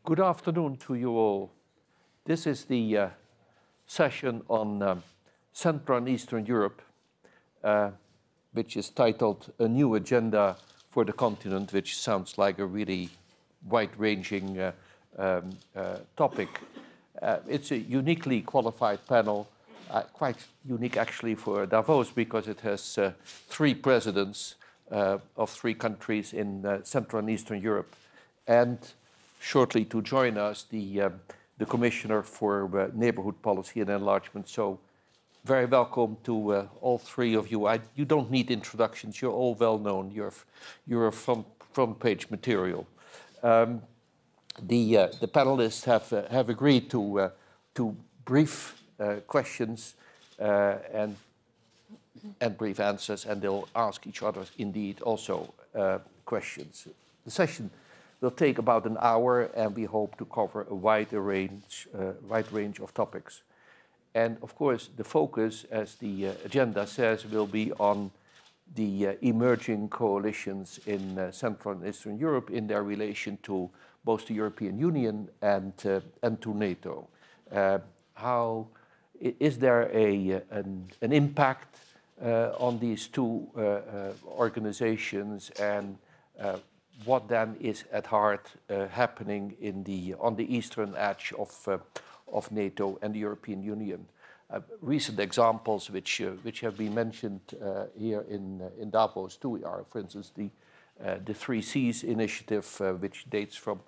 Good afternoon to you all. This is the session on Central and Eastern Europe, which is titled A New Agenda for the Continent, which sounds like a really wide-ranging topic. It's a uniquely qualified panel, quite unique actually for Davos, because it has three presidents of three countries in Central and Eastern Europe, and shortly to join us, the Commissioner for Neighbourhood Policy and Enlargement. So very welcome to all three of you. You don't need introductions. You're all well known. You're front page material. The panelists have agreed to brief questions and brief answers, and they'll ask each other indeed also questions. The session will take about an hour, and we hope to cover a wide range of topics. And of course, the focus, as the agenda says, will be on the emerging coalitions in Central and Eastern Europe in their relation to both the European Union and to NATO. How is there an impact on these two organizations, and what then is at heart happening on the eastern edge of NATO and the European Union? Recent examples which have been mentioned here in Davos too are, for instance, the Three Seas initiative, which dates from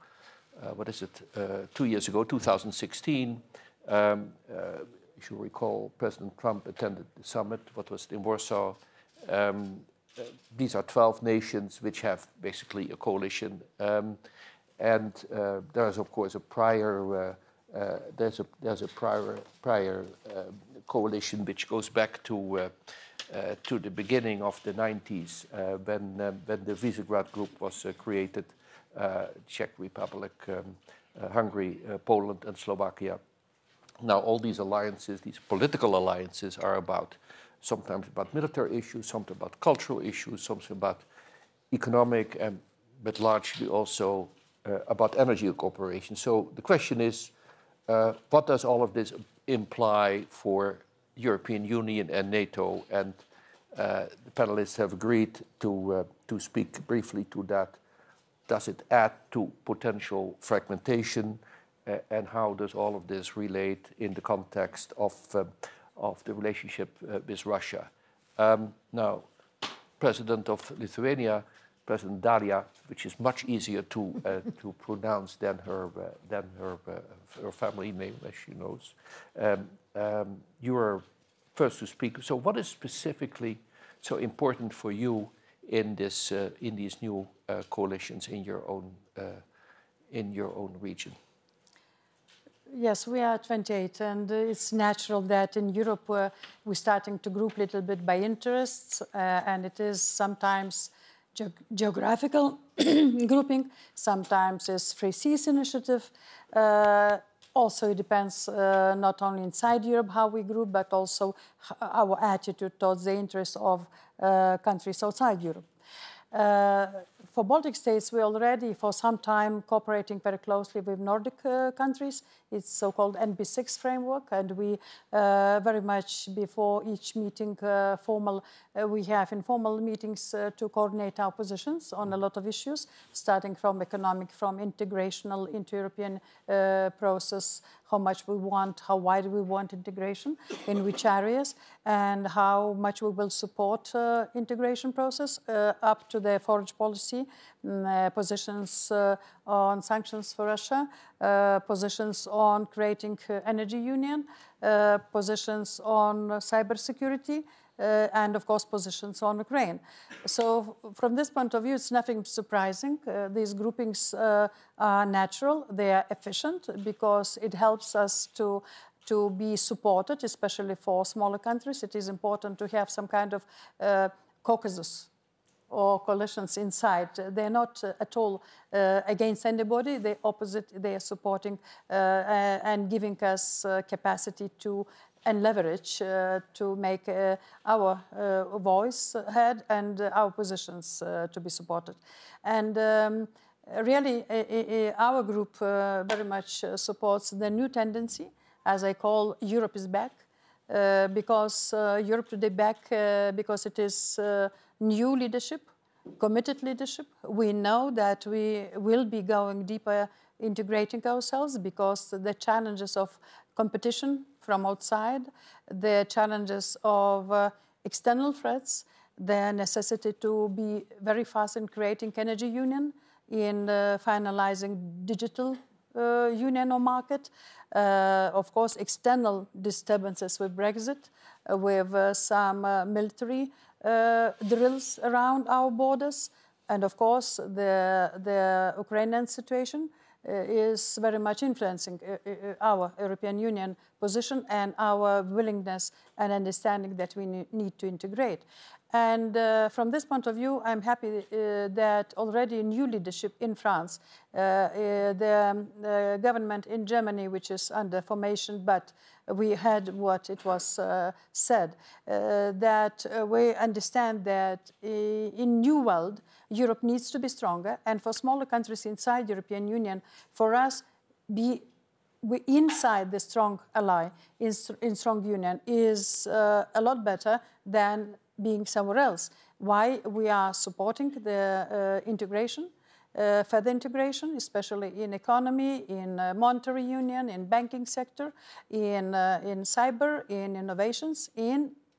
2 years ago, 2016. If you recall, President Trump attended the summit, what was in Warsaw. These are 12 nations which have basically a coalition, and there's of course a prior prior coalition which goes back to the beginning of the 90s when the Visegrad Group was created. Czech Republic, Hungary, Poland, and Slovakia. Now, all these alliances, these political alliances, are sometimes about military issues, sometimes about cultural issues, sometimes about economic, but largely also about energy cooperation. So the question is, what does all of this imply for the European Union and NATO? And the panelists have agreed to speak briefly to that. Does it add to potential fragmentation? And how does all of this relate in the context of the relationship with Russia? Now, President of Lithuania, President Dalia, which is much easier to pronounce than her family name, as she knows. You are first to speak. So, what is specifically so important for you in these new coalitions in your own region? Yes, we are 28, and it's natural that in Europe we're starting to group a little bit by interests, and it is sometimes geographical grouping, sometimes it's Three Seas initiative. Also, it depends not only inside Europe how we group, but also our attitude towards the interests of countries outside Europe. For Baltic states, we're already for some time cooperating very closely with Nordic countries. It's so-called NB6 framework, and we very much before each meeting we have informal meetings to coordinate our positions on a lot of issues, starting from economic, from integrational into European process, how much we want, how wide we want integration, in which areas, and how much we will support integration process, up to the foreign policy, positions on sanctions for Russia, positions on creating energy union, positions on cybersecurity, and of course positions on Ukraine. So from this point of view, it's nothing surprising. These groupings are natural, they are efficient, because it helps us to be supported, especially for smaller countries. It is important to have some kind of caucuses or coalitions inside. They're not at all against anybody. They're opposite. They are supporting and giving us capacity to and leverage to make our voice heard and our positions to be supported. And really, our group very much supports the new tendency, as I call Europe is back, because Europe today back because it is new leadership, committed leadership. We know that we will be going deeper, integrating ourselves, because the challenges of competition from outside, the challenges of external threats, the necessity to be very fast in creating energy union, in finalizing digital union or market. Of course, external disturbances with Brexit, with some military drills around our borders. And of course, the Ukrainian situation is very much influencing our European Union position and our willingness and understanding that we need to integrate. And from this point of view, I'm happy that already new leadership in France, the government in Germany, which is under formation, but we had what it was said, that we understand that in new world, Europe needs to be stronger, and for smaller countries inside European Union, for us, we inside the strong ally, in strong union, is a lot better than being somewhere else. Why? We are supporting the integration, further integration, especially in economy, in monetary union, in banking sector, in cyber, in innovations,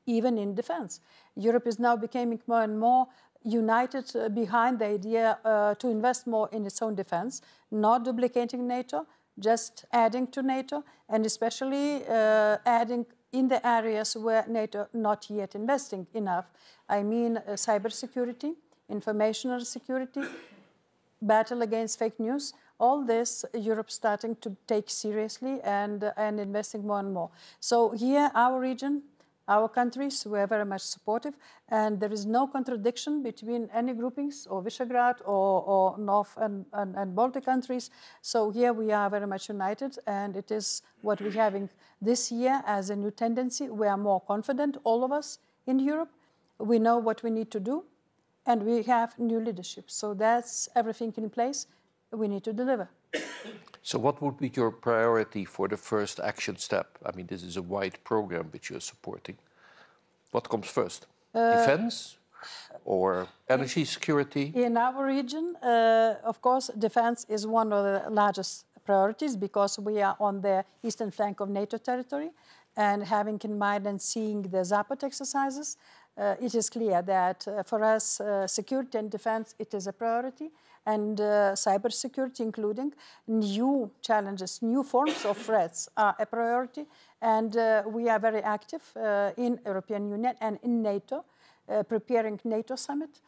even in defense. Europe is now becoming more and more united behind the idea to invest more in its own defense, not duplicating NATO, just adding to NATO, and especially adding in the areas where NATO not yet investing enough. I mean cybersecurity, informational security, battle against fake news. All this Europe starting to take seriously and investing more and more. So here our region, our countries were very much supportive, and there is no contradiction between any groupings or Visegrad or North and Baltic countries. So here we are very much united, and it is what we're having this year as a new tendency. We are more confident, all of us in Europe. We know what we need to do, and we have new leadership. So that's everything in place. We need to deliver. So what would be your priority for the first action step? I mean, this is a wide program which you're supporting. What comes first? Defense or energy security? In our region, of course, defense is one of the largest priorities because we are on the eastern flank of NATO territory. And having in mind and seeing the Zapad exercises, it is clear that for us, security and defense, it is a priority. And cybersecurity, including new challenges, new forms of threats, are a priority. And we are very active in European Union and in NATO, preparing NATO summit.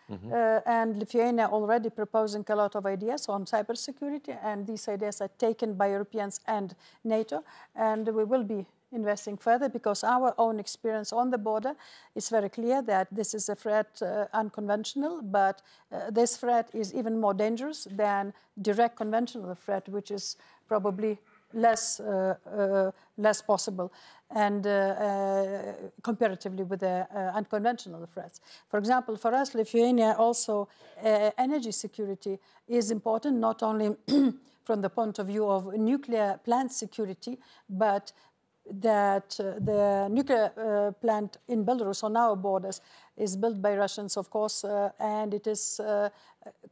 And Lithuania already proposing a lot of ideas on cybersecurity, and these ideas are taken by Europeans and NATO. And we will be investing further because our own experience on the border is very clear that this is a threat unconventional, but this threat is even more dangerous than direct conventional threat, which is probably less possible and comparatively with the unconventional threats. For example, for us, Lithuania also energy security is important, not only from the point of view of nuclear plant security, but that the nuclear plant in Belarus on our borders is built by Russians, of course, and it is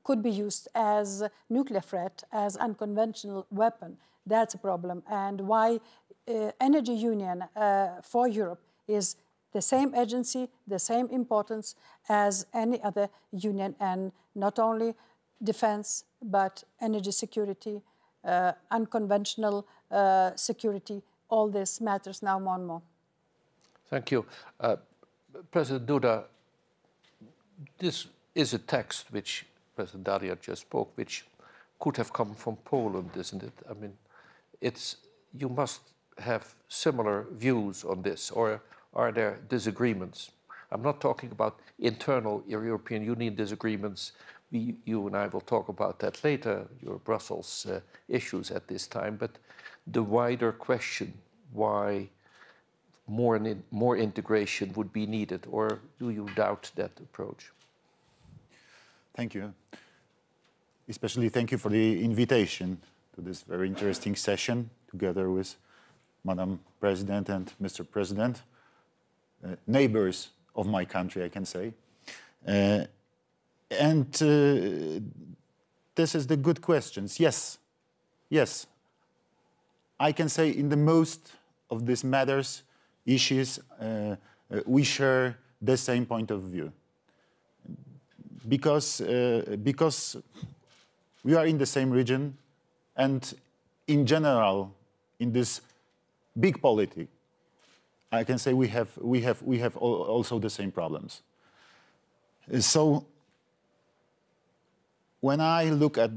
could be used as nuclear threat, as unconventional weapon. That's a problem. And why energy union for Europe is the same agency, the same importance as any other union, and not only defense, but energy security, unconventional security. All this matters now more and more. Thank you. President Duda, this is a text which President Daria just spoke, which could have come from Poland, isn't it? I mean, you must have similar views on this, or are there disagreements? I'm not talking about internal European Union disagreements. You and I will talk about that later, your Brussels issues at this time, but the wider question, why more integration would be needed, or do you doubt that approach? Thank you. especially thank you for the invitation to this very interesting session together with Madam President and Mr. President, neighbors of my country, I can say. This is the good questions. Yes, yes. I can say in the most of these matters, issues, we share the same point of view. Because we are in the same region, and in general, in this big politics, I can say we have also the same problems. So when I look at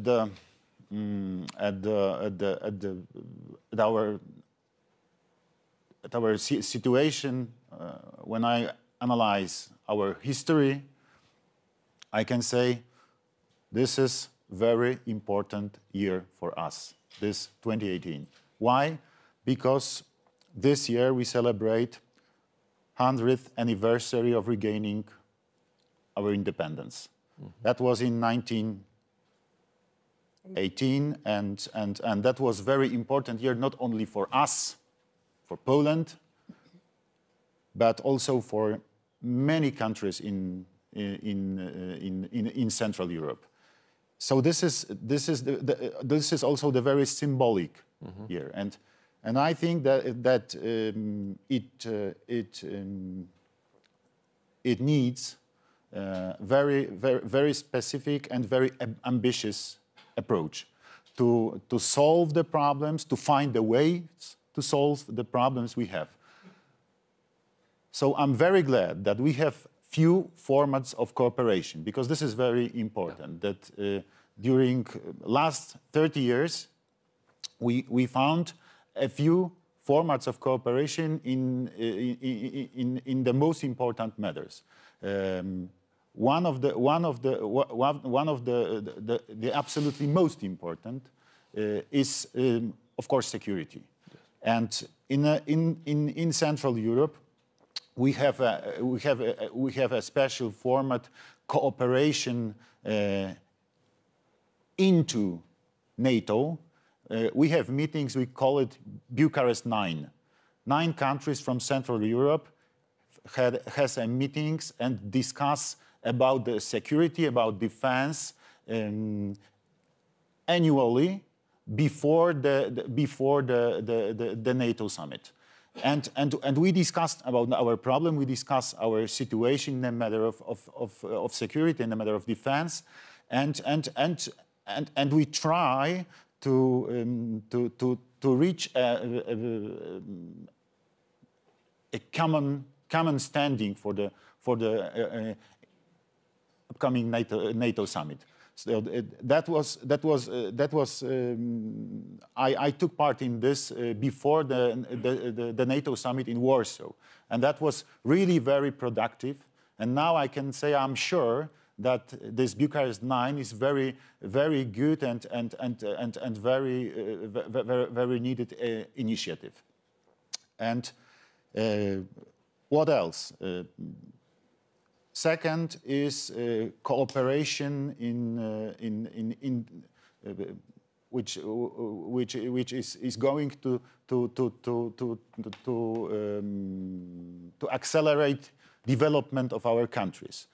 our situation, when I analyze our history, I can say this is very important year for us, this 2018. Why? Because this year we celebrate 100th anniversary of regaining our independence. Mm-hmm. That was in 1918, and that was very important year, not only for us, for Poland, but also for many countries in Central Europe. So this is also the very symbolic mm-hmm. year, and I think that it needs very specific and very ambitious approach to solve the problems, to find the ways to solve the problems we have. So I'm very glad that we have few formats of cooperation, because this is very important, that during last 30 years, we found a few formats of cooperation in the most important matters. One of the absolutely most important is, of course, security. Yes. And in Central Europe, we have a special format, cooperation into NATO. We have meetings, we call it Bucharest 9. 9 countries from Central Europe has meetings and discuss about the security, about defense, annually before the NATO summit. And we discussed about our problem, we discussed our situation in the matter of security, in the matter of defense, and we try to reach a common standing for the upcoming NATO summit. So I took part in this before the NATO summit in Warsaw, and that was really very productive. And now I can say I'm sure that this Bucharest 9 is very good and very needed initiative. And what else? Second is cooperation which is going to accelerate development of our countries,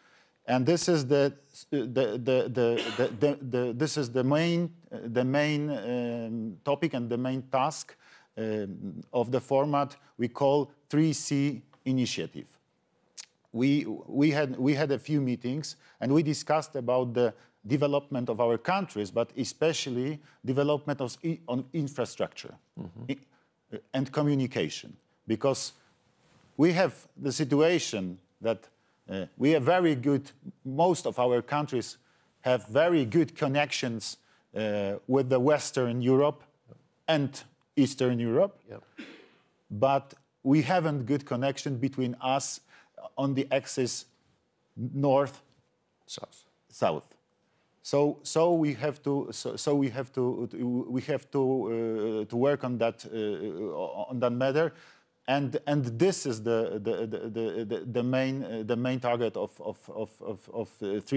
and this is the main topic and the main task of the format we call 3C initiative. We had a few meetings and we discussed about the development of our countries, but especially development on infrastructure mm-hmm. and communication, because we have the situation that we are very good. Most of our countries have very good connections with the Western Europe and Eastern Europe, yep. But we haven't good connection between us on the axis north south. So we have to work on that matter, And this is the main target of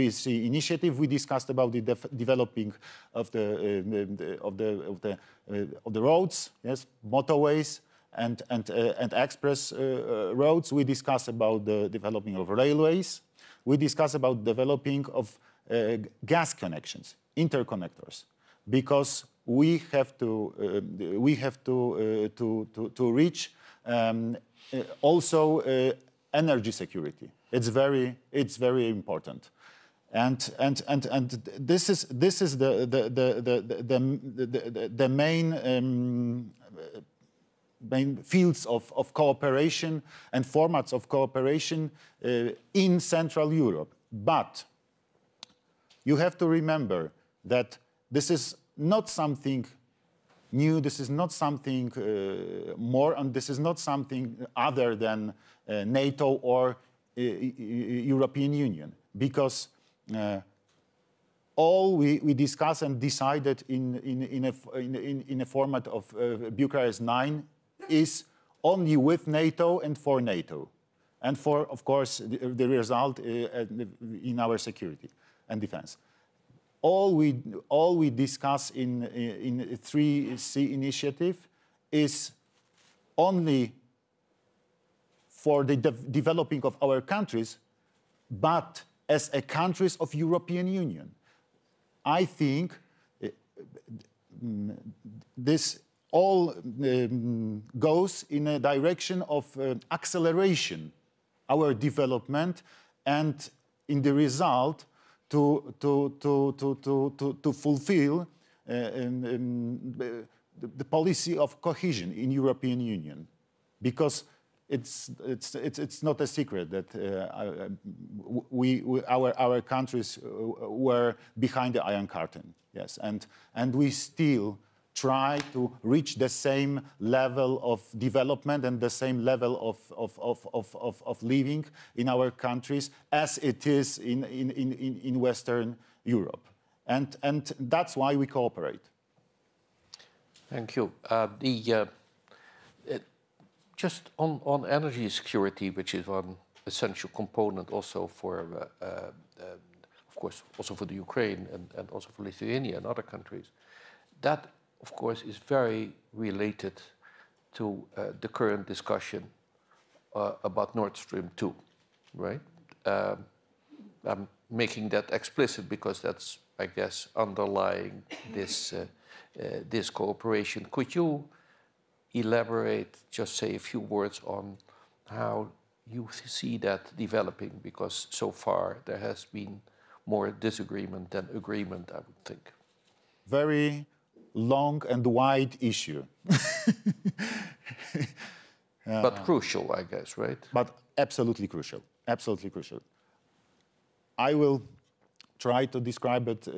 3C initiative. We discussed about the developing of the roads, yes, motorways and express roads. We discussed about the developing of railways. We discussed about developing of gas connections, interconnectors, because we have to reach also energy security. It's very important, and this is the main fields of cooperation and formats of cooperation in Central Europe. But you have to remember that this is not something new, this is not something more, and this is not something other than NATO or European Union, because all we discussed and decided in a format of Bucharest 9 is only with NATO and for NATO, and for, of course, the result in our security and defense. All we discuss in 3C initiative is only for the developing of our countries, but as a countries of European Union. I think this all goes in a direction of acceleration our development, and in the result to fulfill the policy of cohesion in European Union, because it's not a secret that our countries were behind the Iron Curtain, yes, and we still try to reach the same level of development and the same level of living in our countries as it is in Western Europe. And that's why we cooperate. Thank you. Just on energy security, which is one essential component also for, of course, also for the Ukraine and also for Lithuania and other countries, that of course, is very related to the current discussion about Nord Stream 2, right? I'm making that explicit because that's, I guess, underlying this, this cooperation. Could you elaborate, just say a few words on how you see that developing? Because so far there has been more disagreement than agreement, I would think. Very long and wide issue. But crucial, I guess, right? But absolutely crucial, absolutely crucial. I will try to describe it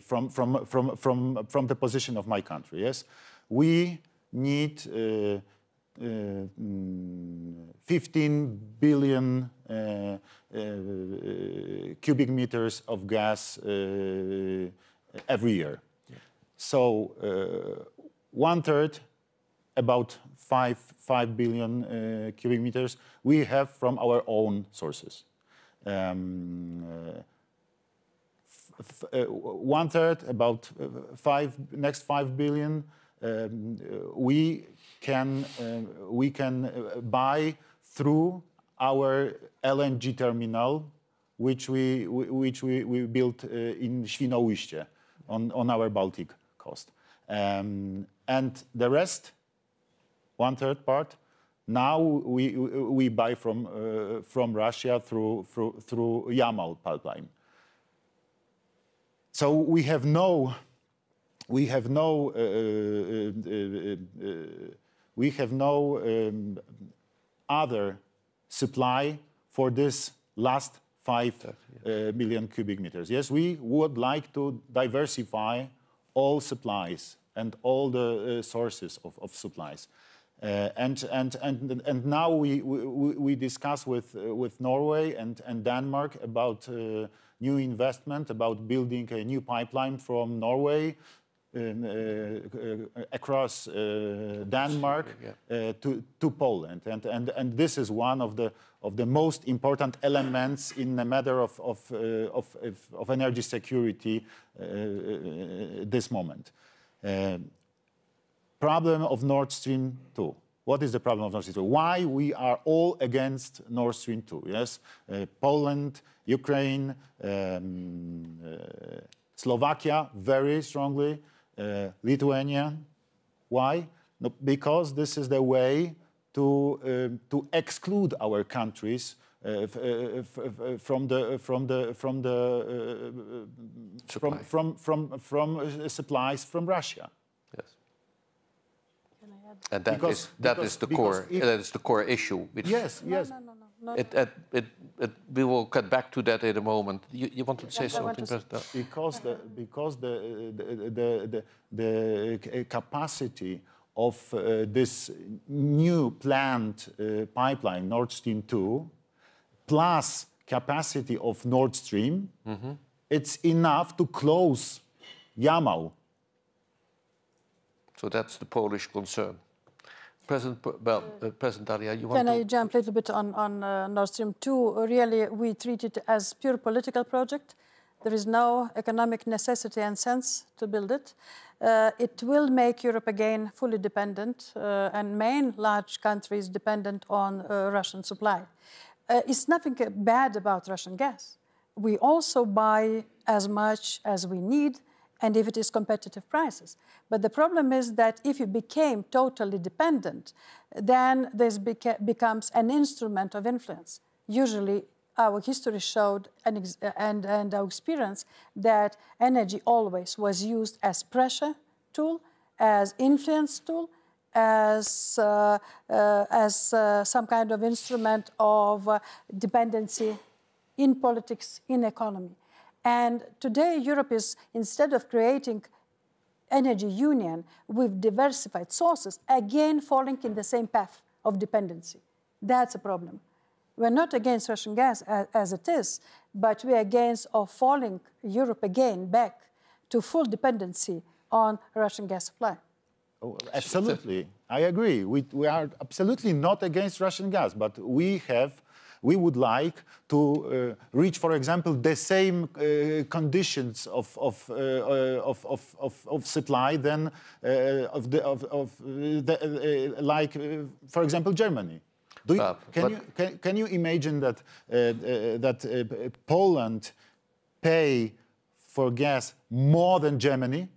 from the position of my country, yes? We need 15 billion cubic meters of gas every year. Yeah. So 1/3, about 5 billion cubic meters, we have from our own sources. 1/3, about next 5 billion, we can buy through our LNG terminal, which we built in Świnoujście on our Baltic coast, and the rest, 1/3 part, now we buy from Russia through Yamal pipeline. So we have no other supply for this last 5 million cubic meters. Yes, we would like to diversify all supplies and all the sources of supplies. And now we discuss with Norway and Denmark about new investment, about building a new pipeline from Norway across Denmark to Poland, and this is one of the most important elements in the matter of energy security this moment. Problem of Nord Stream 2. What is the problem of Nord Stream 2? Why we are all against Nord Stream 2? Yes, Poland, Ukraine, Slovakia very strongly, Lithuania. Why? No, because this is the way to exclude our countries from supplies from Russia. Yes. And that is the core issue. Which yes. No. We will get back to that in a moment. You wanted to say something, President? Because the capacity of this new planned pipeline, Nord Stream 2, plus capacity of Nord Stream, it's enough to close Yamal. So that's the Polish concern. President Daria, you want Can to... I jump a little bit on Nord Stream 2? Really, we treat it as pure political project. There is no economic necessity and sense to build it. It will make Europe again fully dependent and main large countries dependent on Russian supply. It's nothing bad about Russian gas. We also buy as much as we need, and if it is competitive prices. But the problem is that if you became totally dependent, then this becomes an instrument of influence. Usually, our history showed, and our experience, that energy always was used as pressure tool, as influence tool, as some kind of instrument of dependency in politics, in economy. And today, Europe is, instead of creating energy union with diversified sources, again falling in the same path of dependency. That's a problem. We're not against Russian gas as it is, but we're against falling Europe again back to full dependency on Russian gas supply. Oh, absolutely, I agree. We are absolutely not against Russian gas, but we would like to reach, for example, the same conditions of supply than like, for example, Germany. Can you imagine that Poland pay for gas more than Germany?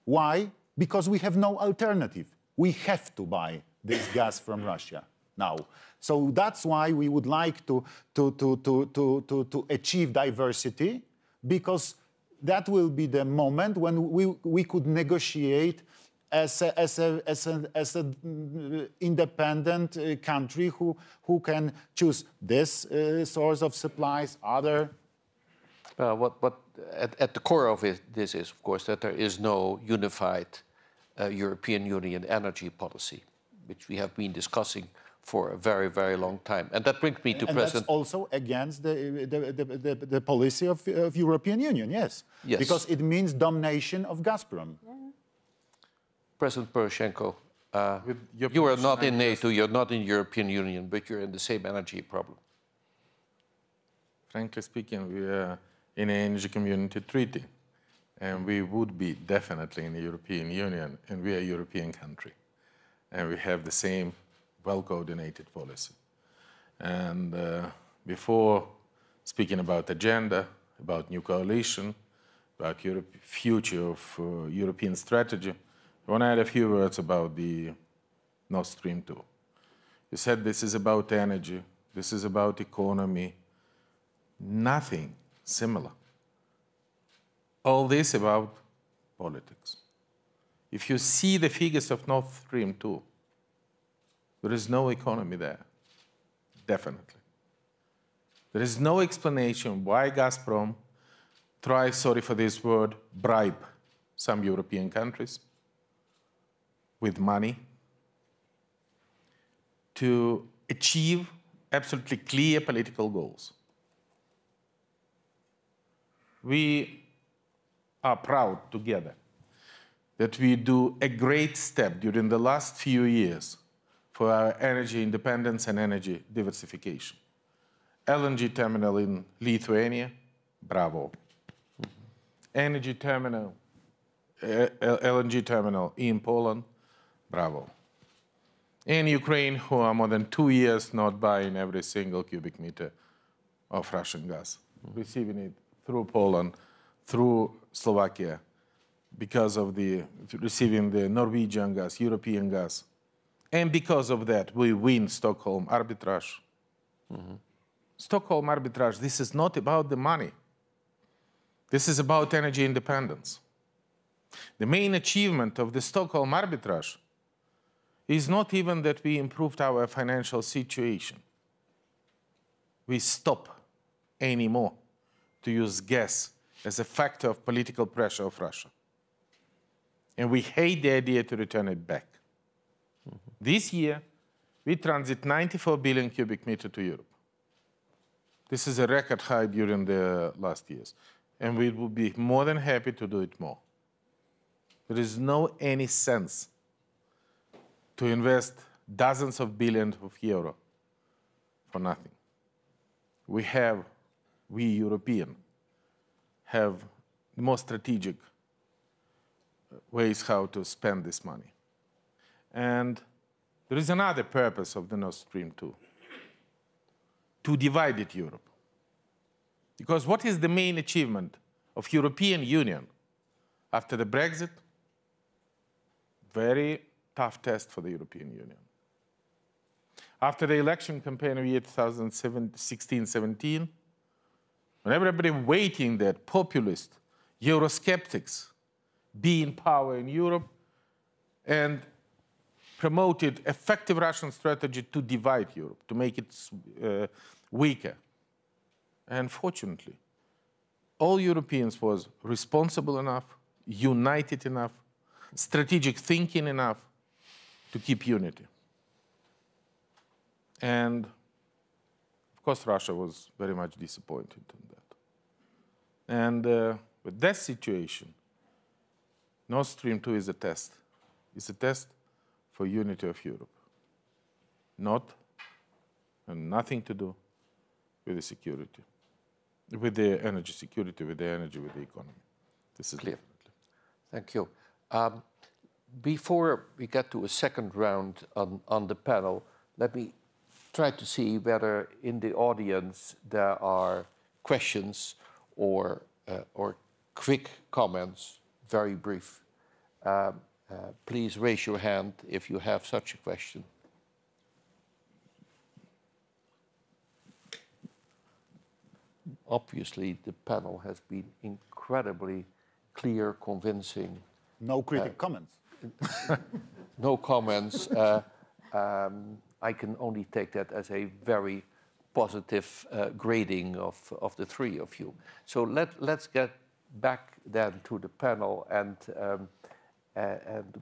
Why? Because we have no alternative. We have to buy this gas from Russia now. So that's why we would like to achieve diversity, because that will be the moment when we could negotiate as an independent country who can choose this source of supplies, other. At the core of this is, of course, that there is no unified European Union energy policy, which we have been discussing for a very, very long time. And that brings me to President... that's also against the policy of European Union, yes. Because it means domination of Gazprom. Yeah. President Poroshenko, you are not in NATO, you're not in the European Union, but you're in the same energy problem. Frankly speaking, we are in an energy community treaty, and we would be definitely in the European Union, and we are a European country, and we have the same well-coordinated policy. And before speaking about agenda, about new coalition, about future of European strategy, I want to add a few words about the Nord Stream 2. You said this is about energy, this is about economy, nothing similar. All this about politics. If you see the figures of Nord Stream 2, there is no economy there, definitely. There is no explanation why Gazprom tries, sorry for this word, bribe some European countries with money to achieve absolutely clear political goals. We are proud together that we do a great step during the last few years for our energy independence and energy diversification. LNG terminal in Lithuania, bravo. Energy terminal, LNG terminal in Poland, bravo. In Ukraine, who are more than 2 years not buying every single cubic meter of Russian gas, receiving it through Poland, through Slovakia, because of receiving the Norwegian gas, European gas. And because of that, we win Stockholm arbitrage. Stockholm arbitrage, this is not about the money. This is about energy independence. The main achievement of the Stockholm arbitrage is not even that we improved our financial situation. We stop anymore to use gas as a factor of political pressure of Russia. And we hate the idea to return it back. This year, we transit 94 billion cubic meters to Europe. This is a record high during the last years. And we will be more than happy to do it more. There is no any sense to invest dozens of billions of euros for nothing. We Europeans have the most strategic ways how to spend this money. And there is another purpose of the Nord Stream 2, to divide Europe. Because what is the main achievement of European Union after the Brexit? Very tough test for the European Union. After the election campaign of year 2016-17, when everybody waiting that populist Eurosceptics be in power in Europe and promoted effective Russian strategy to divide Europe, to make it weaker. And fortunately, all Europeans was responsible enough, united enough, strategic thinking enough to keep unity. And of course, Russia was very much disappointed in that. And with that situation, Nord Stream 2 is a test. It's a test for unity of Europe. Nothing to do with the security, with the energy security, with the energy, with the economy. This is clear. Thank you. Before we get to a second round on the panel, let me try to see whether in the audience there are questions or quick comments, very brief. Please raise your hand if you have such a question. Obviously, the panel has been incredibly clear, convincing. No critic comments. No comments. I can only take that as a very positive grading of the three of you. So let's get back then to the panel and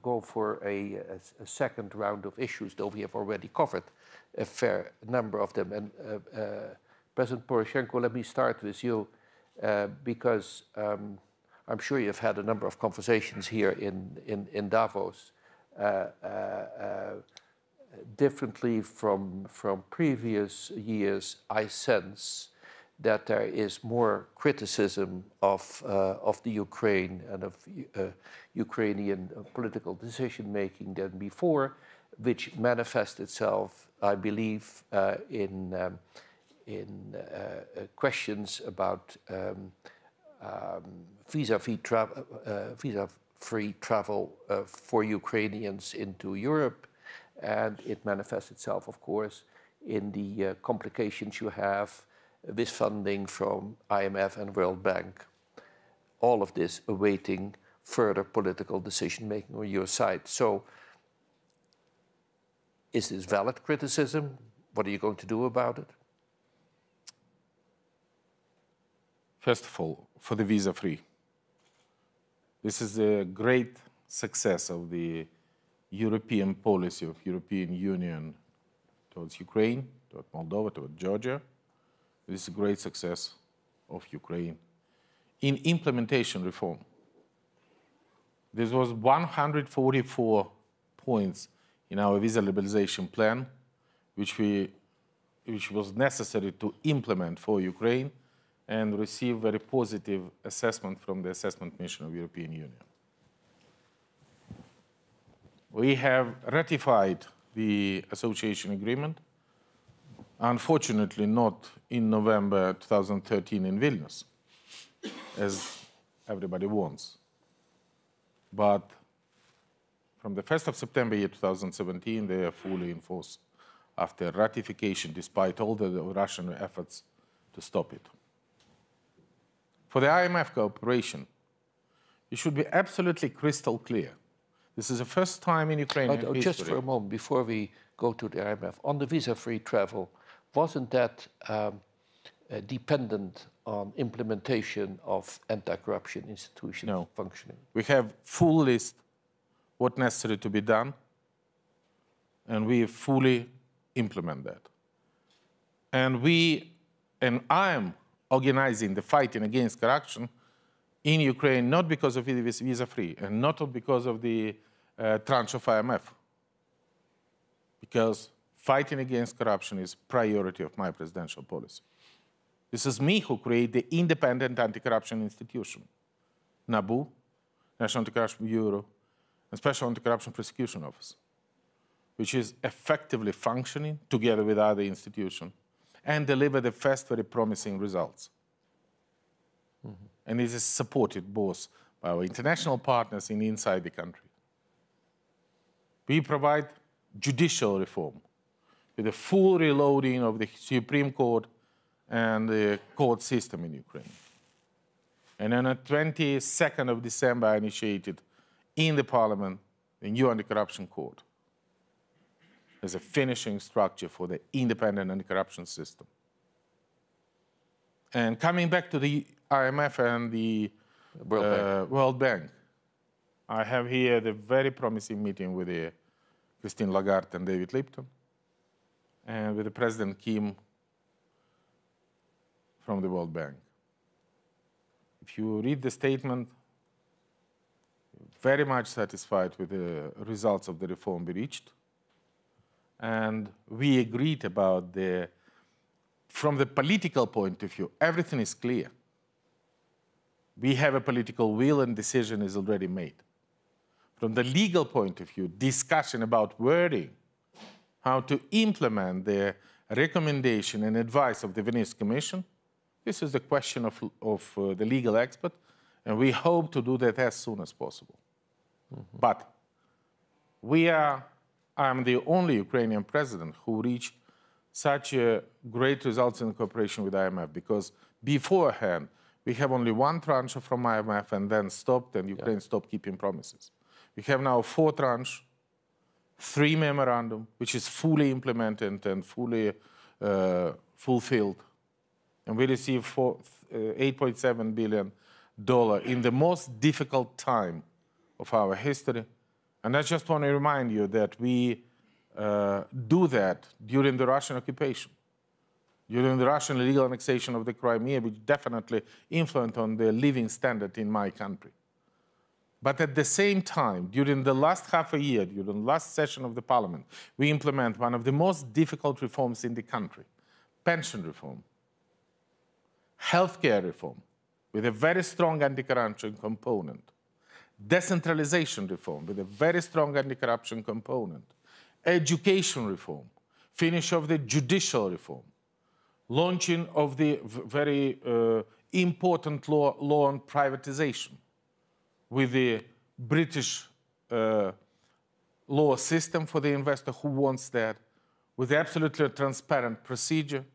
go for a second round of issues, though we have already covered a fair number of them. And President Poroshenko, let me start with you, because I'm sure you've had a number of conversations here in Davos. Differently from previous years, I sense that there is more criticism of the Ukraine and of Ukrainian political decision-making than before, which manifests itself, I believe, in questions about visa-free travel for Ukrainians into Europe. And it manifests itself, of course, in the complications you have with funding from IMF and World Bank. All of this awaiting further political decision-making on your side. So, is this valid criticism? What are you going to do about it? First of all, for the visa-free. This is a great success of the European policy of European Union towards Ukraine, towards Moldova, towards Georgia. This is a great success of Ukraine in implementation reform. This was 144 points in our visa liberalization plan, which was necessary to implement for Ukraine and receive very positive assessment from the assessment mission of the European Union. We have ratified the association agreement, unfortunately not in November 2013 in Vilnius, as everybody wants. But from the 1st of September 2017, they are fully in force after ratification, despite all the Russian efforts to stop it. For the IMF cooperation, it should be absolutely crystal clear. This is the first time in Ukrainian history. Just for a moment, before we go to the IMF, on the visa-free travel, wasn't that dependent on implementation of anti-corruption institutions functioning? We have full list what necessary to be done, and we fully implement that. And I am organizing the fighting against corruption in Ukraine, not because of visa-free, and not because of the tranche of IMF, because fighting against corruption is priority of my presidential policy. This is me who created the independent anti-corruption institution, NABU, National Anti-Corruption Bureau, and Special Anti-Corruption Prosecution Office, which is effectively functioning together with other institutions and deliver the first very promising results. Mm-hmm. And this is supported both by our international partners and inside the country. We provide judicial reform with a full reloading of the Supreme Court and the court system in Ukraine. And on the 22nd of December, I initiated in the parliament the new anti-corruption court as a finishing structure for the independent anti-corruption system. And coming back to the IMF and the World Bank, I have here the very promising meeting with Christine Lagarde and David Lipton, and with the President Kim from the World Bank. If you read the statement, very much satisfied with the results of the reform we reached. And we agreed about from the political point of view, everything is clear. We have a political will and decision is already made. From the legal point of view, discussion about wording, how to implement the recommendation and advice of the Venice Commission, this is the question of the legal expert, and we hope to do that as soon as possible. Mm-hmm. But I'm the only Ukrainian president who reached such great results in cooperation with IMF, because beforehand, we have only one tranche from IMF and then stopped, and Ukraine stopped keeping promises. We have now 4 tranches, 3 memorandum, which is fully implemented and fully fulfilled. And we received $8.7 billion in the most difficult time of our history. And I just want to remind you that we do that during the Russian occupation, during the Russian illegal annexation of the Crimea, which definitely influenced on the living standard in my country. But at the same time, during the last half a year, during the last session of the parliament, we implement one of the most difficult reforms in the country, pension reform, healthcare reform, with a very strong anti-corruption component, decentralization reform with a very strong anti-corruption component, education reform, finish of the judicial reform, launching of the very important law on privatization with the British law system for the investor who wants that, with absolutely transparent procedure,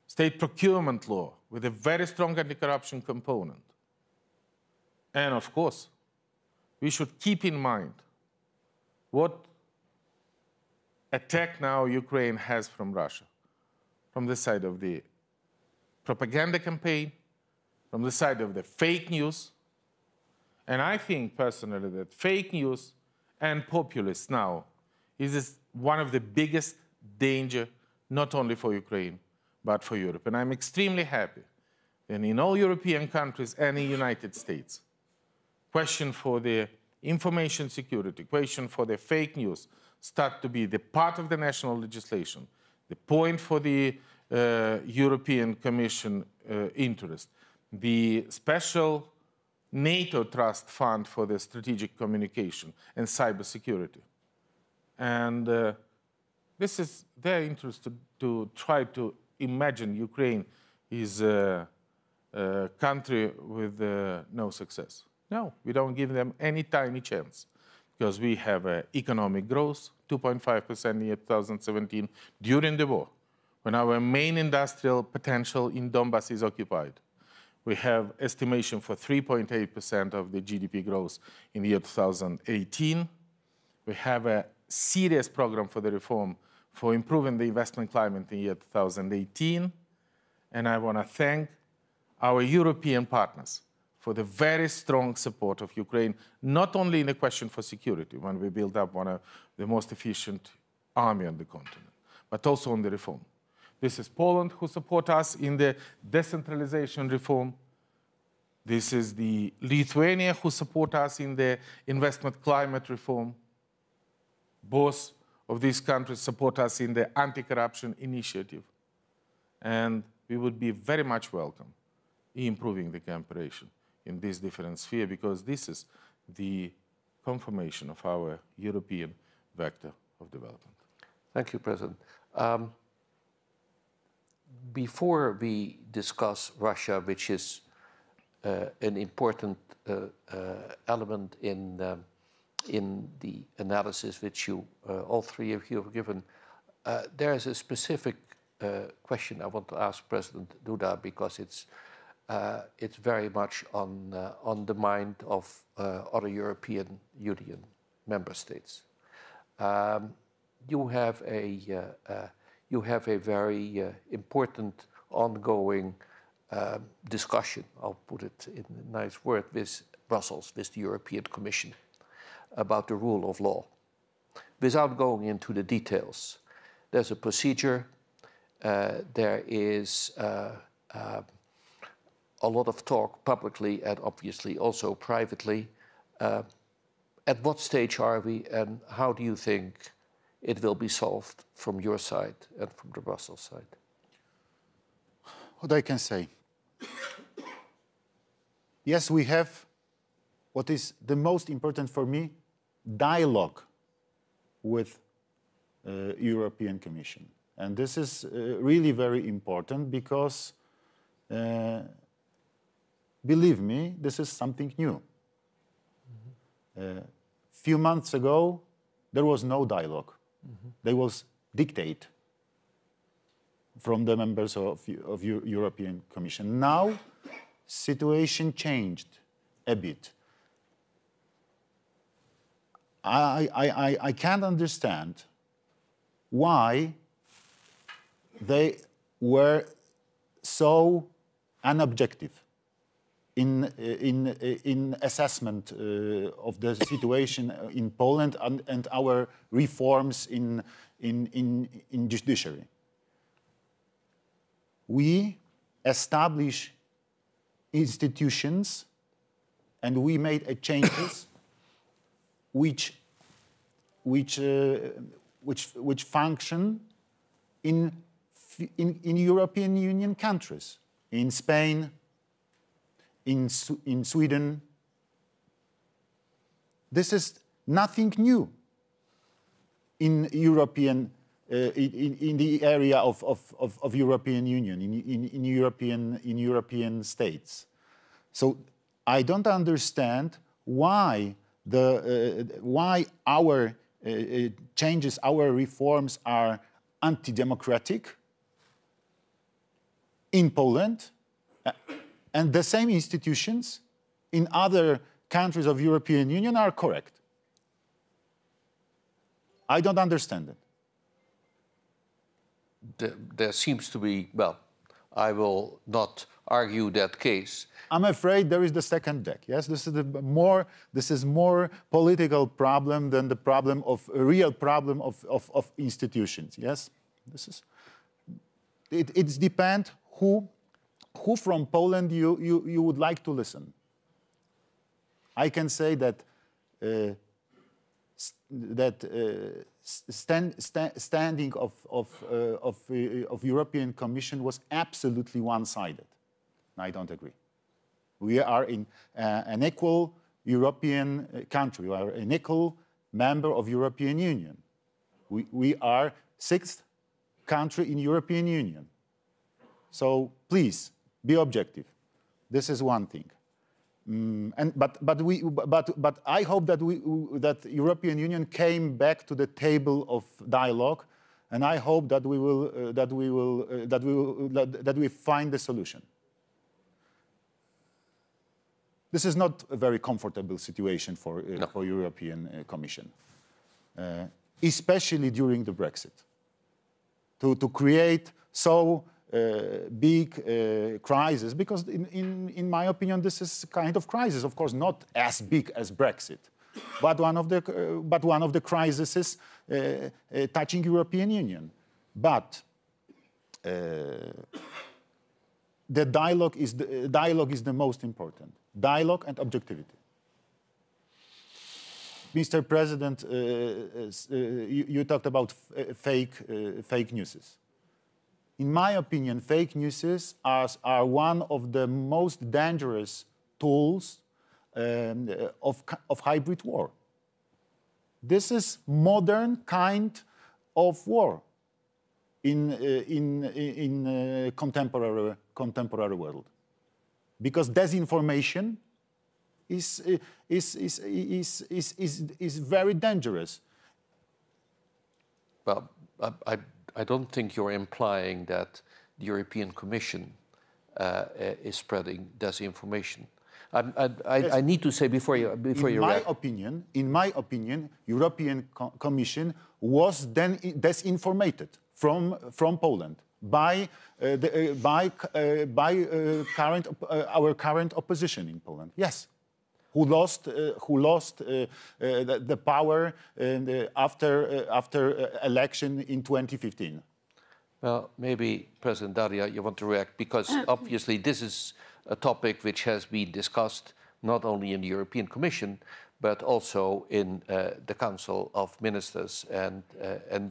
state procurement law with a very strong anti-corruption component. And of course, we should keep in mind what attack now Ukraine has from Russia, from the side of the propaganda campaign, from the side of the fake news. And I think personally that fake news and populists now is one of the biggest danger, not only for Ukraine, but for Europe. And I'm extremely happy that in all European countries and in the United States, question for the information security, question for the fake news start to be the part of the national legislation, the point for the European Commission interest, the special NATO Trust Fund for the strategic communication and cybersecurity. And this is their interest to try to imagine Ukraine is a country with no success. No, we don't give them any tiny chance because we have economic growth, 2.5% in 2017 during the war, when our main industrial potential in Donbass is occupied. We have estimation for 3.8% of the GDP growth in the year 2018. We have a serious program for the reform for improving the investment climate in the year 2018. And I want to thank our European partners for the very strong support of Ukraine, not only in the question for security, when we build up one of the most efficient army on the continent, but also on the reform. This is Poland, who support us in the decentralization reform. This is the Lithuania, who support us in the investment climate reform. Both of these countries support us in the anti-corruption initiative. And we would be very much welcome in improving the cooperation in this different sphere, because this is the confirmation of our European vector of development. Thank you, President. Before we discuss Russia, which is an important element in the analysis which you, all three of you have given, there is a specific question I want to ask President Duda, because it's very much on the mind of other European Union member states. You have a very important ongoing discussion, I'll put it in a nice word, with Brussels, with the European Commission, about the rule of law. Without going into the details, there's a procedure, there is a lot of talk publicly and obviously also privately. At what stage are we, and how do you think it will be solved from your side and from the Brussels side? What I can say? Yes, we have what is the most important for me, dialogue with European Commission. And this is really very important because believe me, this is something new. Few months ago, there was no dialogue. There was dictate from the members of European Commission. Now, situation changed a bit. I can't understand why they were so unobjective in assessment of the situation in Poland and our reforms in judiciary. We establish institutions and we made changes which function in European Union countries, in Spain, in Sweden. This is nothing new in European, in the area of European Union, in European states. So I don't understand why our changes, our reforms are anti-democratic in Poland, and the same institutions in other countries of European Union are correct. I don't understand it. There seems to be, well, I will not argue that case. I'm afraid there is the second deck. Yes, this is more political problem than the problem of a real problem of institutions. Yes, this is. It depends who from Poland you would like to listen. I can say that standing of European Commission was absolutely one-sided. I don't agree. We are in an equal European country. We are an equal member of European Union. We are sixth country in European Union. So please be objective. This is one thing. But I hope that European Union came back to the table of dialogue, and I hope that we find the solution. This is not a very comfortable situation for European Commission, especially during the Brexit. To create so big crisis, because in my opinion this is a kind of crisis, of course not as big as Brexit, but one of the crises touching European Union. But the dialogue is the most important. Dialogue and objectivity. Mr. President, you talked about fake news. In my opinion, fake news are one of the most dangerous tools of hybrid war. This is modern kind of war in contemporary world, because disinformation is very dangerous. Well, I don't think you're implying that the European Commission is spreading disinformation. I need to say before you react. In my opinion, European Commission was then disinformated from Poland by our current opposition in Poland. Yes. Who lost the power after election in 2015. Well, maybe President Daria, you want to react, because obviously this is a topic which has been discussed not only in the European Commission, but also in the Council of Ministers and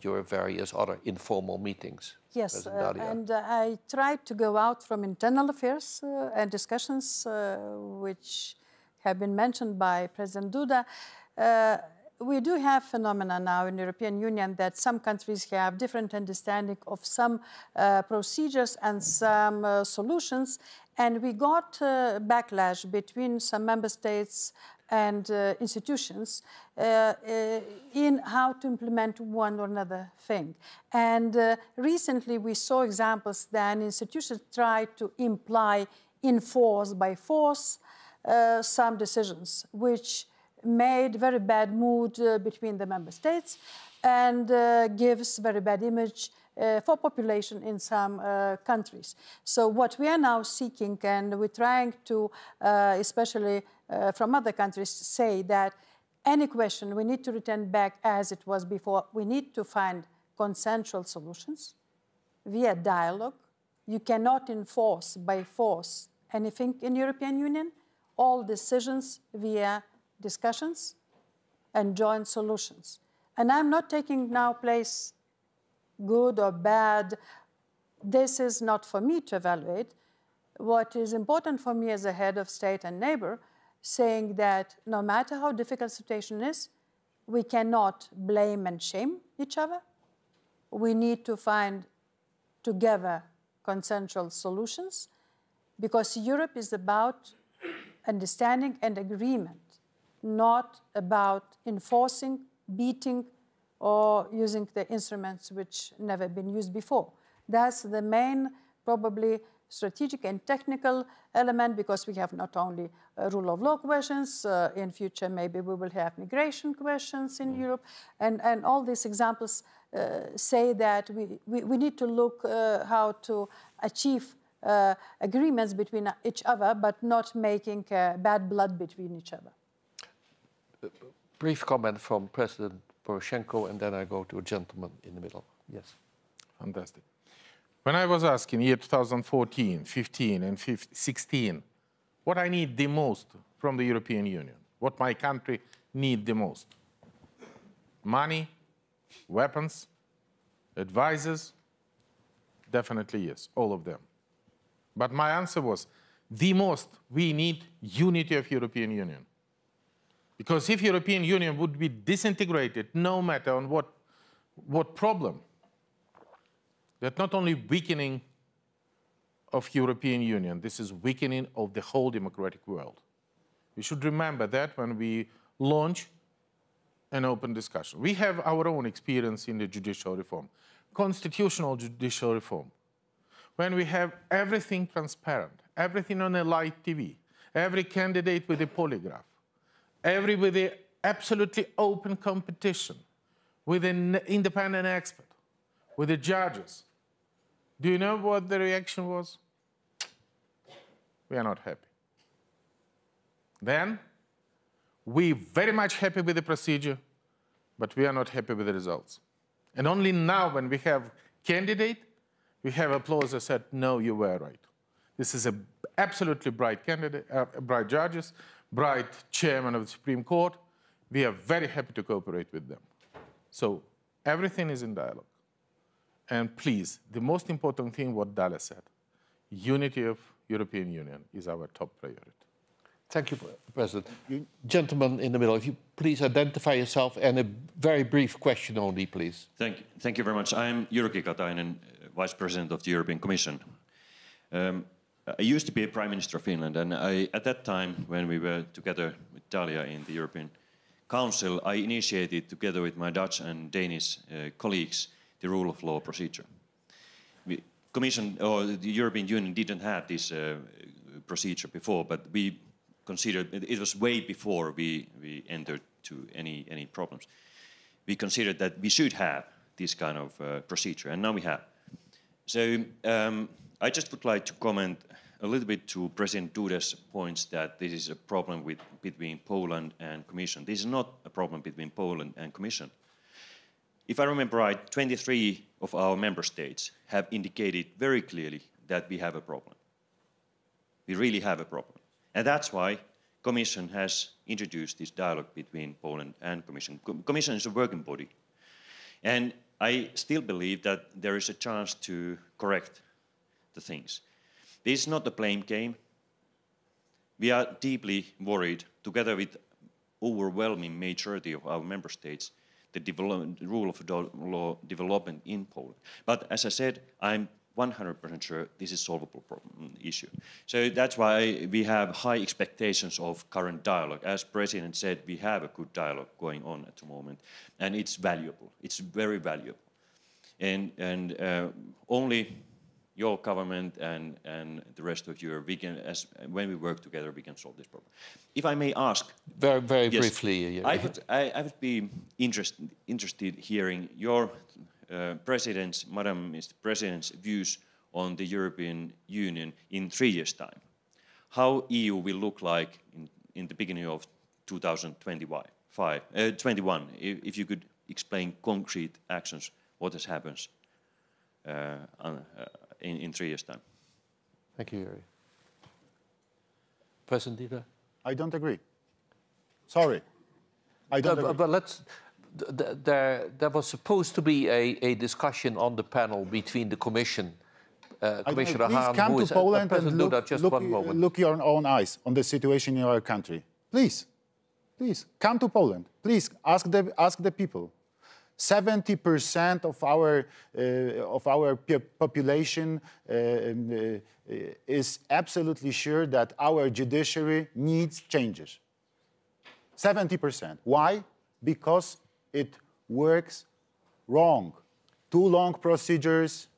your various other informal meetings. Yes, and I tried to go out from internal affairs and discussions which have been mentioned by President Duda. We do have phenomena now in the European Union that some countries have different understanding of some procedures and some solutions, and we got backlash between some member states and institutions in how to implement one or another thing. And recently we saw examples that institutions tried to imply enforce by force some decisions, which made very bad mood between the member states and gives very bad image for population in some countries. So what we are now seeking, and we're trying to, especially from other countries, say that any question we need to return back as it was before. We need to find consensual solutions via dialogue. You cannot enforce by force anything in the European Union. All decisions via discussions and joint solutions. And I'm not taking now place good or bad. This is not for me to evaluate. What is important for me as a head of state and neighbor, saying that no matter how difficult the situation is, we cannot blame and shame each other. We need to find together consensual solutions, because Europe is about understanding and agreement, not about enforcing, beating, or using the instruments which never been used before. That's the main, probably, strategic and technical element, because we have not only rule of law questions, in future maybe we will have migration questions in Europe, and all these examples say that we need to look how to achieve agreements between each other, but not making bad blood between each other. Brief comment from President Poroshenko, and then I go to a gentleman in the middle. Yes. Fantastic. When I was asking year 2014, 15, and 16, what I need the most from the European Union, what my country needs the most. Money, weapons, advisors, definitely yes, all of them. But my answer was, the most we need unity of European Union. Because if European Union would be disintegrated, no matter on what problem, that not only weakening of European Union, this is weakening of the whole democratic world. We should remember that when we launch an open discussion. We have our own experience in the judicial reform, constitutional judicial reform. When we have everything transparent, everything on a live TV, every candidate with a polygraph, every with the absolutely open competition, with an independent expert, with the judges. Do you know what the reaction was? We are not happy. Then, we're very much happy with the procedure, but we are not happy with the results. And only now, when we have candidate, we have applause that said, no, you were right. This is an absolutely bright candidate, bright judges, bright chairman of the Supreme Court. We are very happy to cooperate with them. So everything is in dialogue. And please, the most important thing, what Dalia said, unity of European Union is our top priority. Thank you, President. Gentleman in the middle, if you please identify yourself and a very brief question only, please. Thank you very much. I'm Jyrki Katainen, Vice President of the European Commission. I used to be a Prime Minister of Finland, and at that time, when we were together with Dalia in the European Council, I initiated, together with my Dutch and Danish colleagues, the rule of law procedure. The Commission, or the European Union, didn't have this procedure before, but we considered, it was way before we entered to any problems. We considered that we should have this kind of procedure, and now we have. So I just would like to comment a little bit to President Duda's points that this is a problem between Poland and Commission. This is not a problem between Poland and Commission. If I remember right, 23 of our member states have indicated very clearly that we have a problem. We really have a problem. And that's why Commission has introduced this dialogue between Poland and Commission. Commission is a working body. And I still believe that there is a chance to correct the things. This is not a blame game. We are deeply worried, together with overwhelming majority of our member states, the rule of law development in Poland. But as I said, I'm 100% sure this is a solvable issue. So that's why we have high expectations of current dialogue. As President said, we have a good dialogue going on at the moment, and it's valuable. It's very valuable. And only your government and the rest of Europe, when we work together, we can solve this problem. If I may ask... Very yes, briefly. Yeah. I would be interested hearing your Madam Mr. President's views on the European Union in 3 years' time. How EU will look like in the beginning of 2021. If you could explain concrete actions, what has happened in 3 years' time. Thank you, Jiri. President Duda? I don't agree. Sorry. I don't agree. But let's... There was supposed to be a discussion on the panel between the Commission, Commissioner Hahn, come to Poland and look your own eyes on the situation in our country. Please, please, come to Poland. Please, ask the people. 70% of our population is absolutely sure that our judiciary needs changes. 70%. Why? Because it works wrong. Too long procedures.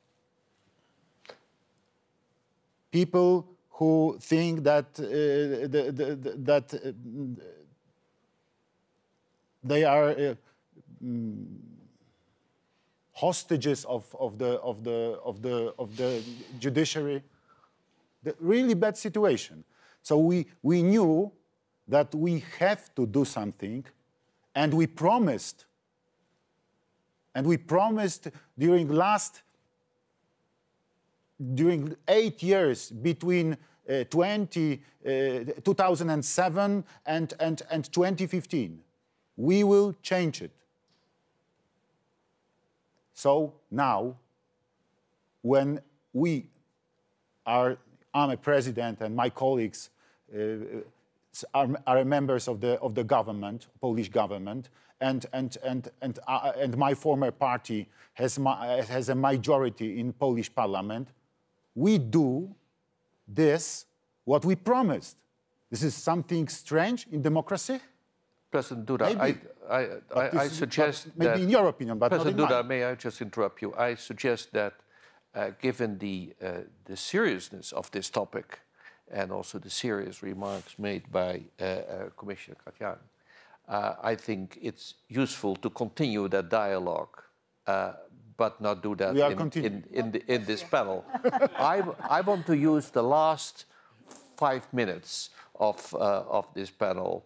People who think that they are hostages of the judiciary. The really bad situation. So we knew that we have to do something, and we promised during 8 years between 2007 and 2015. We will change it. So now, when I'm a president and my colleagues are members of the government, Polish government, and my former party has a majority in Polish parliament, we do this what we promised. This is something strange in democracy? President Duda, I suggest that... Maybe in your opinion, but President not in Duda, mine. may I just interrupt you? I suggest that given the seriousness of this topic and also the serious remarks made by Commissioner Katainen, I think it's useful to continue that dialogue, but not do that in this panel. I want to use the last 5 minutes of this panel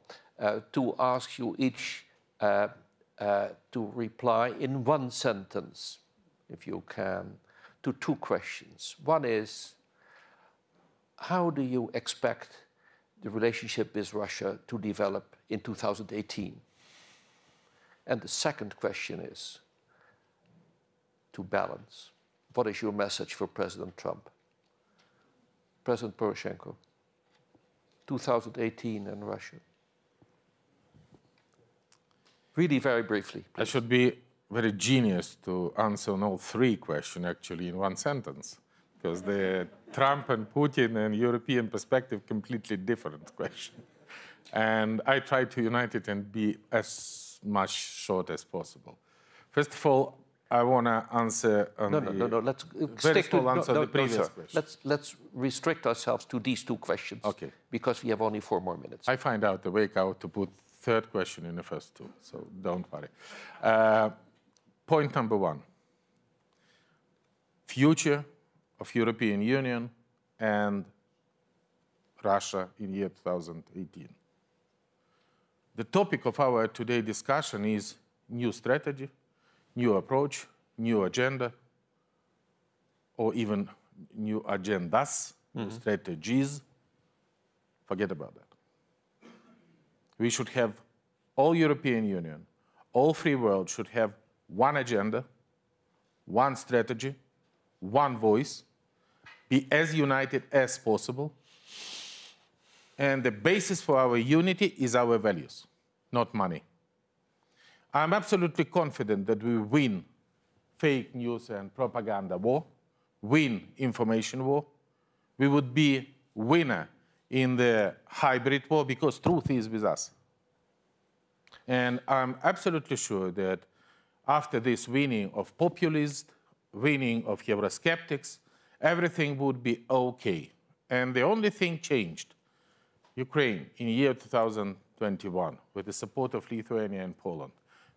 to ask you each to reply in one sentence, if you can, to 2 questions. One is, how do you expect the relationship with Russia to develop in 2018? And the second question is, to balance, what is your message for President Trump? President Poroshenko, 2018 and Russia. Really very briefly, please. I should be very genius to answer all 3 questions actually in one sentence, because the Trump and Putin and European perspective completely different question. And I try to unite it and be as much short as possible. First of all, I want to answer on No. Let's stick to the previous question. Let's restrict ourselves to these 2 questions. Okay. Because we have only 4 more minutes. I find out the way how to put 3rd question in the first 2, so don't worry. Point number 1. Future of European Union and Russia in year 2018. The topic of our today discussion is new strategy, new approach, new agenda, or even new agendas, new strategies. Forget about that. We should have, all European Union, all free world should have one agenda, one strategy, one voice, be as united as possible. And the basis for our unity is our values, not money. I'm absolutely confident that we win fake news and propaganda war, win information war. We would be winner in the hybrid war because truth is with us. And I'm absolutely sure that after this winning of populists, winning of Eurosceptics, everything would be okay. And the only thing changed, Ukraine in year 2021, with the support of Lithuania and Poland,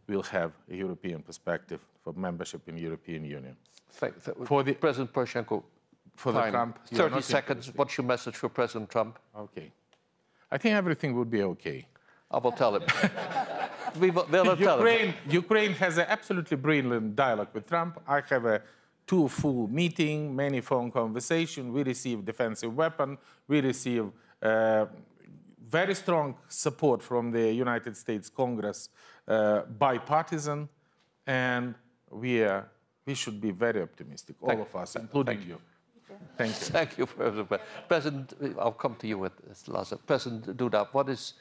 will have a European perspective for membership in the European Union. For the President Poroshenko, for the Trump, 30 seconds, what's your message for President Trump? Okay. I think everything would be okay. I will tell him. we'll tell him. Ukraine has an absolutely brilliant dialogue with Trump. I have a 2 full meeting, many phone conversations. We receive defensive weapon. We receive very strong support from the United States Congress, bipartisan, and we should be very optimistic, all of us, including you. Thank you. Thank you, President. I'll come to you with this last. President Duda, what is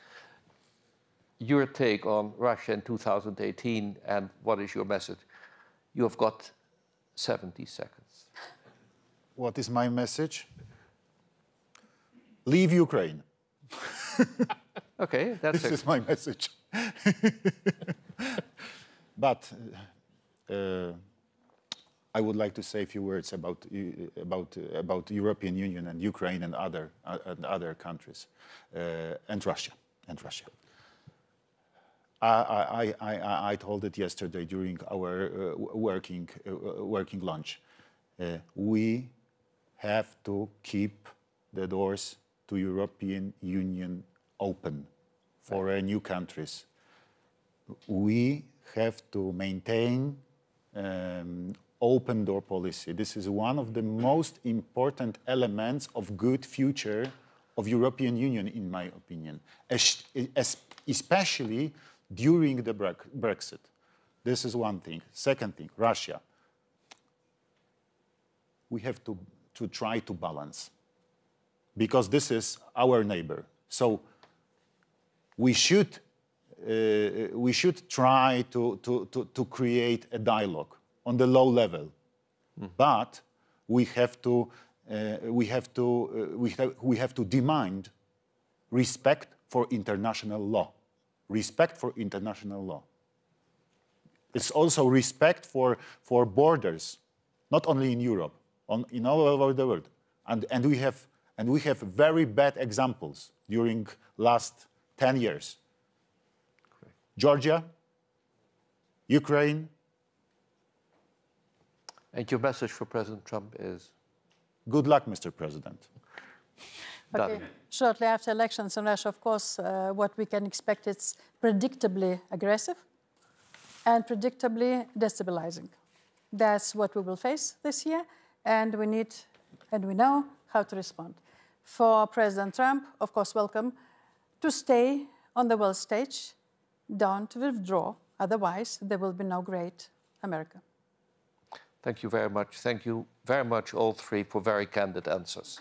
your take on Russia in 2018, and what is your message? You have got 70 seconds. What is my message? Leave Ukraine. Okay, this is my message. But I would like to say a few words about the European Union and Ukraine and other countries and Russia. I told it yesterday during our working lunch. We have to keep the doors to European Union open for new countries. We have to maintain open door policy. This is one of the most important elements of good future of European Union, in my opinion, especially during the Brexit. This is one thing. Second thing, Russia. We have to try to balance, because this is our neighbor. So we should try to create a dialogue on the low level, but we have to demand respect for international law. Respect for international law. It's also respect for borders, not only in Europe, in all over the world. And we have very bad examples during last 10 years. Correct. Georgia, Ukraine. And your message for President Trump is? Good luck, Mr. President. Okay. Shortly after elections in Russia, of course, what we can expect is predictably aggressive and predictably destabilizing. That's what we will face this year, and we need and we know how to respond. For President Trump, of course, welcome to stay on the world stage. Don't withdraw, otherwise there will be no great America. Thank you very much. Thank you very much, all three, for very candid answers.